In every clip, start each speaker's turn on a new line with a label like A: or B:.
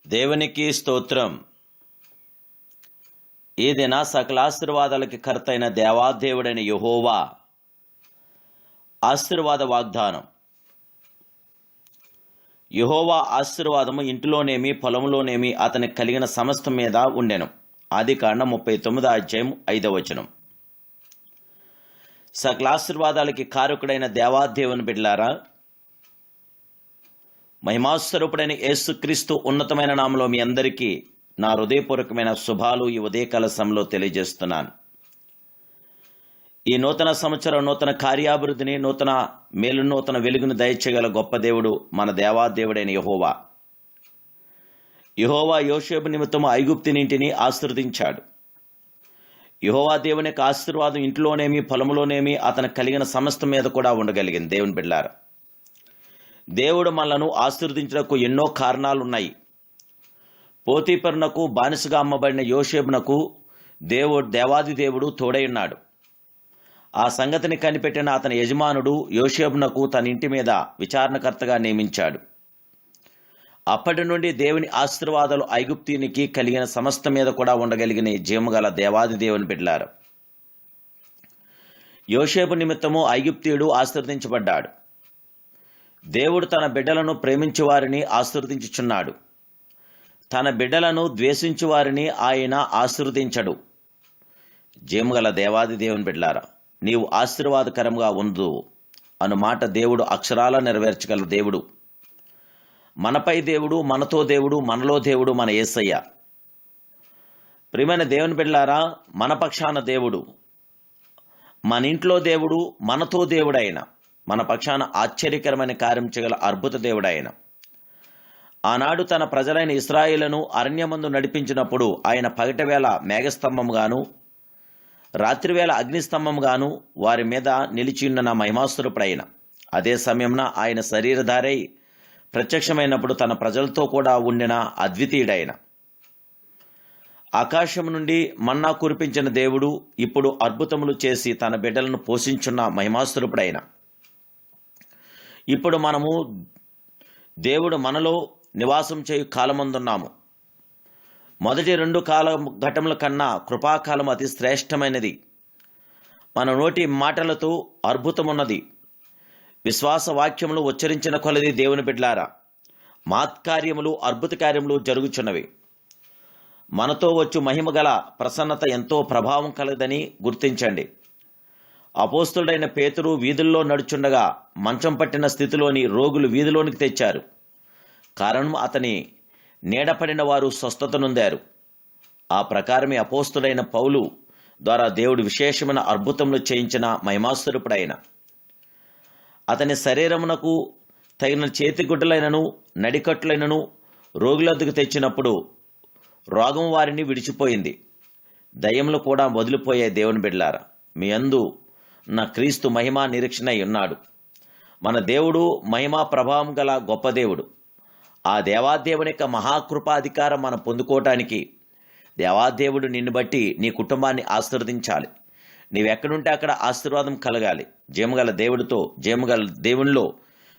A: దేవునికి స్తోత్రం. ఈ దిన సకలాశీర్వాదాలకి కర్తైన దేవాదేవుడైన యెహోవా ఆశీర్వాద వాగ్దానం. యెహోవా ఆశీర్వాదము ఇంటిలోనేమి పొలంలోనేమి అతనికి కలిగిన సమస్తం మీద ఉండెను. ఆదికాండం 39:5. సకలాశీర్వాదాలకి కారకుడైన దేవాదేవుని బిడ్డలారా, మహిమాస్వరూపుడైన యేసుక్రీస్తు ఉన్నతమైన నామములో మీ అందరికీ నా హృదయపూర్వకమైన శుభాలు ఈ ఉదయకాల సమయంలో తెలియజేస్తున్నాను. ఈ నూతన సంవత్సరం నూతన కార్యాభివృద్ధిని, నూతన మేలు, నూతన వెలుగును దయచేయగల గొప్ప దేవుడు మన దేవాదేవుడైన యెహోవా. యెహోవా యోసేపు నిమిత్తము ఐగుప్తునింటిని ఆశీర్వదించాడు. యెహోవా దేవుని యొక్క ఆశీర్వాదం ఇంట్లోనేమి పొలంలోనేమి అతనికి కలిగిన సమస్తం మీద కూడా ఉండగలిగింది. దేవుని బిడ్డలారా, దేవుడు మనలను ఆశీర్వదించడానికి ఎన్నో కారణాలున్నాయి. పోతీఫరునకు బానిసగా అమ్మబడిన యోసేపునకు దేవాది దేవుడు తోడై ఉన్నాడు. ఆ సంగతిని కనిపెట్టిన అతని యజమానుడు యోసేపునకు తన ఇంటి మీద విచారణకర్తగా నియమించాడు. అప్పటి నుండి దేవుని ఆశీర్వాదాలు ఐగుప్తీనికి కలిగిన సమస్త మీద కూడా ఉండగలిగిన జీవగల దేవాది దేవుని బిడ్డలారు. యోసేపు నిమిత్తము ఐగుప్తీయుడు ఆశీర్వదించబడ్డాడు. దేవుడు తన బిడ్డలను ప్రేమించు వారిని ఆశీర్వదించుచున్నాడు. తన బిడ్డలను ద్వేషించు వారిని ఆయన ఆశీర్వదించడు. జీవగల దేవాది దేవుని బిడ్డలారా, నీవు ఆశీర్వాదకరంగా ఉండు అను మాట దేవుడు అక్షరాల నెరవేర్చగల దేవుడు. మనపై దేవుడు, మనతో దేవుడు, మనలో దేవుడు మన యేసయ్య. ప్రియమైన దేవుని బిడ్డలారా, మన పక్షాన దేవుడు, మన ఇంట్లో దేవుడు, మనతో దేవుడైన, మన పక్షాన ఆశ్చర్యకరమైన కార్యం చేయగల అద్భుత దేవుడైన. ఆనాడు తన ప్రజలైన ఇశ్రాయేలును అరణ్యమందు నడిపించినప్పుడు ఆయన పగటివేళ మేఘస్తంభంగాను రాత్రివేళ అగ్నిస్తంభంగాను వారి మీద నిలిచియున్న మహిమాస్వరూపుడైన. అదే సమయంలో ఆయన శరీరధారై ప్రత్యక్షమైనప్పుడు తన ప్రజలతో కూడా ఉండిన అద్వితీయుడైన. ఆకాశం నుండి మన్నా కురిపించిన దేవుడు ఇప్పుడు అద్భుతములు చేసి తన బిడ్డలను పోషించున్న మహిమాస్వరూపుడైన. ఇప్పుడు మనము దేవుడు మనలో నివాసం చేయు కాలమందున్నాము. మొదటి 2 కాల ఘటముల కన్నా కృపాకాలం అతి శ్రేష్టమైనది. మన నోటి మాటలతో అద్భుతమున్నది. విశ్వాస వాక్యములు ఉచ్చరించిన కొలది దేవుని బిడ్డలారా, మాత్కార్యములు, అద్భుత కార్యములు జరుగుచున్నవి. మనతో వచ్చు మహిమ గల ప్రసన్నత ఎంతో ప్రభావం కలదని గుర్తించండి. అపోస్తుడైన పేతురు వీధుల్లో నడుచుండగా మంచం పట్టిన స్థితిలోని రోగులు వీధిలోనికి తెచ్చారు. కారణం అతని నీడపడిన వారు స్వస్థత నొందారు. ఆ ప్రకారమే అపోస్తుడైన పౌలు ద్వారా దేవుడు విశేషమైన అద్భుతములు చేయించిన మహిమాస్వరూపుడైన. అతని శరీరమునకు తగిన చేతిగుడ్డలైనను నడికట్లైనను రోగులద్దకు తెచ్చినప్పుడు రోగం వారిని విడిచిపోయింది. దయ్యములు కూడా వదిలిపోయే దేవుని బిడ్డలారా, మీ యందు నా క్రీస్తు మహిమా నిరీక్షణ ఉన్నాడు. మన దేవుడు మహిమా ప్రభావం గల గొప్ప దేవుడు. ఆ దేవాదేవుని యొక్క మహాకృపాధికారం మనం పొందుకోవటానికి దేవాదేవుడు నిన్ను బట్టి నీ కుటుంబాన్ని ఆశీర్వదించాలి. నీవెక్కడుంటే అక్కడ ఆశీర్వాదం కలగాలి. జీవగల దేవుడితో, జీవగల దేవునిలో,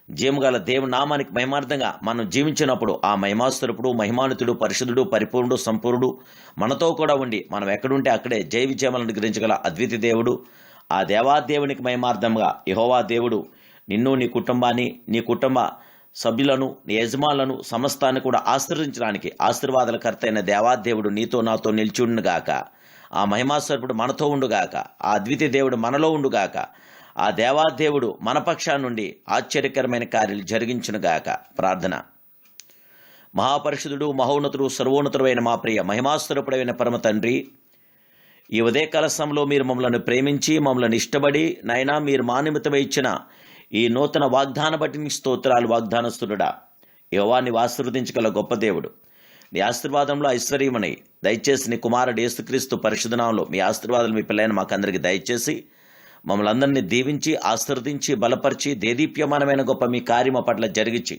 A: జీవగల దేవుని నామానికి మహిమార్థంగా మనం జీవించినప్పుడు ఆ మహిమాస్వరూపుడు, మహిమానుతుడు, పరిశుద్ధుడు, పరిపూర్ణుడు, సంపూర్ణుడు మనతో కూడా ఉండి మనం ఎక్కడుంటే అక్కడే జయ విజయములను గ్రహించగల అద్వితీయ దేవుడు. ఆ దేవాదేవునికి మహిమార్థంగా యెహోవా దేవుడు నిన్ను, నీ కుటుంబాన్ని, నీ కుటుంబ సభ్యులను, నీ యజమానులను, సమస్తాన్ని కూడా ఆశీర్వదించడానికి ఆశీర్వాదాలకర్త అయిన దేవాదేవుడు నీతో నాతో నిలిచి ఉండుగాక. ఆ మహిమాస్వరూపుడు మనతో ఉండుగాక. ఆ అద్వితీయ దేవుడు మనలో ఉండుగాక. ఆ దేవాదేవుడు మన పక్షాన నుండి ఆశ్చర్యకరమైన కార్యాలు జరిగించునుగాక. ప్రార్థన. మహాపరిషుదుడు, మహోన్నతుడు, సర్వోన్నతుడైన మా ప్రియ మహిమాస్వరూపుడైన పరమ తండ్రి, ఈ ఉదయకాల సమయంలో మీరు మమ్మల్ని ప్రేమించి మమ్మల్ని ఇష్టపడి నాయనా మీరు మా నిమిత్తమై ఇచ్చిన ఈ నూతన వాగ్దాన బట్టి నీ స్తోత్రాలు. వాగ్దానస్తుడా యెహోవా, నీవు ఆశీర్వదించగల గొప్ప దేవుడు. నీ ఆశీర్వాదంలో ఐశ్వర్యమని దయచేసి నీ కుమారుడు యేసుక్రీస్తు పరిశుద్ధ నామములో మీ ఆశీర్వాదాలు మీ పిల్లైన మాకందరికీ దయచేసి మమ్మల్ని అందరినీ దీవించి ఆశీర్వదించి బలపరిచి దేదీప్యమానమైన గొప్ప మీ కార్యమ పట్ల జరిగించి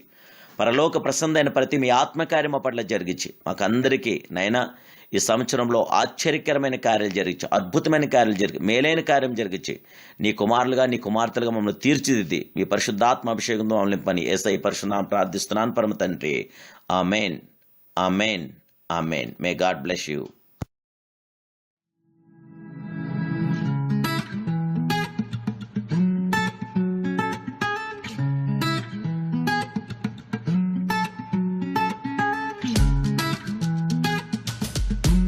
A: పరలోక ప్రసన్నమైన ప్రతి మీ ఆత్మకార్యమ పట్ల జరిగించి మాకందరికీ నైనా ఈ సంవత్సరంలో ఆశ్చర్యకరమైన కార్యాలు జరిగించి, అద్భుతమైన కార్యాలు జరిగి, మేలైన కార్యం జరిగించి నీ కుమారులుగా, నీ కుమార్తెలుగా మమ్మల్ని తీర్చిదిద్ది మీ పరిశుద్ధాత్మ అభిషేకంతో మమ్మల్ని పని యేసయ్య పరిశుద్ధ నామమున ప్రార్థిస్తున్నాను పరమ తండ్రి. Amen. Amen. Amen. May God bless you.